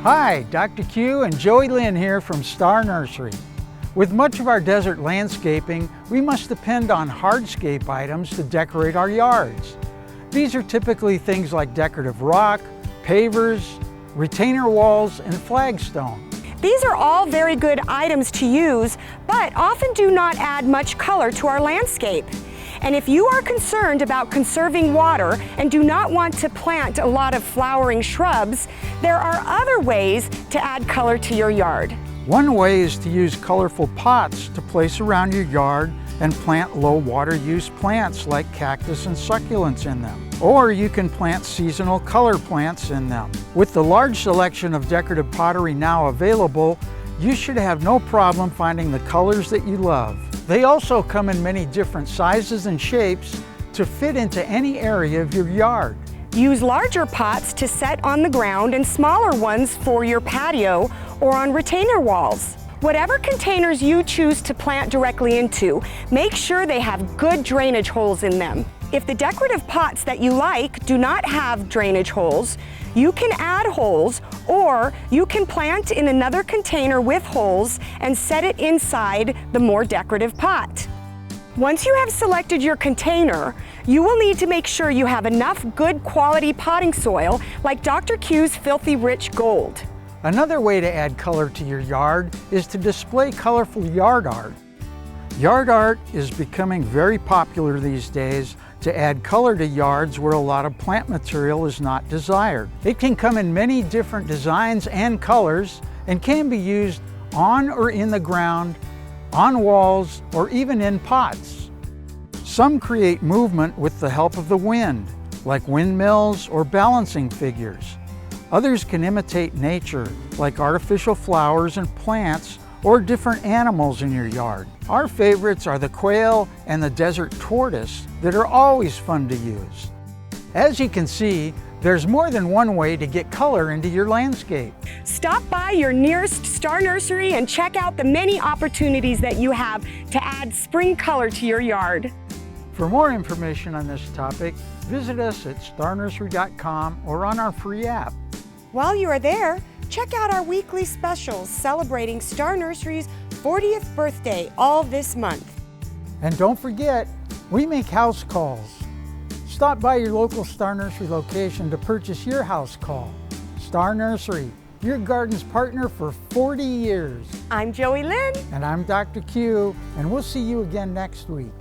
Hi, Dr. Q and Joey Lynn here from Star Nursery. With much of our desert landscaping, we must depend on hardscape items to decorate our yards. These are typically things like decorative rock, pavers, retainer walls, and flagstone. These are all very good items to use, but often do not add much color to our landscape. And if you are concerned about conserving water and do not want to plant a lot of flowering shrubs, there are other ways to add color to your yard. One way is to use colorful pots to place around your yard and plant low water use plants like cactus and succulents in them. Or you can plant seasonal color plants in them. With the large selection of decorative pottery now available, you should have no problem finding the colors that you love. They also come in many different sizes and shapes to fit into any area of your yard. Use larger pots to set on the ground and smaller ones for your patio or on retainer walls. Whatever containers you choose to plant directly into, make sure they have good drainage holes in them. If the decorative pots that you like do not have drainage holes, you can add holes, or you can plant in another container with holes and set it inside the more decorative pot. Once you have selected your container, you will need to make sure you have enough good quality potting soil like Dr. Q's Filthy Rich Gold. Another way to add color to your yard is to display colorful yard art. Yard art is becoming very popular these days to add color to yards where a lot of plant material is not desired. It can come in many different designs and colors and can be used on or in the ground, on walls, or even in pots. Some create movement with the help of the wind, like windmills or balancing figures. Others can imitate nature, like artificial flowers and plants or different animals in your yard. Our favorites are the quail and the desert tortoise that are always fun to use. As you can see, there's more than one way to get color into your landscape. Stop by your nearest Star Nursery and check out the many opportunities that you have to add spring color to your yard. For more information on this topic, visit us at starnursery.com or on our free app. While you are there, check out our weekly specials celebrating Star Nursery's 40th birthday all this month. And don't forget, we make house calls. Stop by your local Star Nursery location to purchase your house call. Star Nursery, your garden's partner for 40 years. I'm Joey Lynn. And I'm Dr. Q, and we'll see you again next week.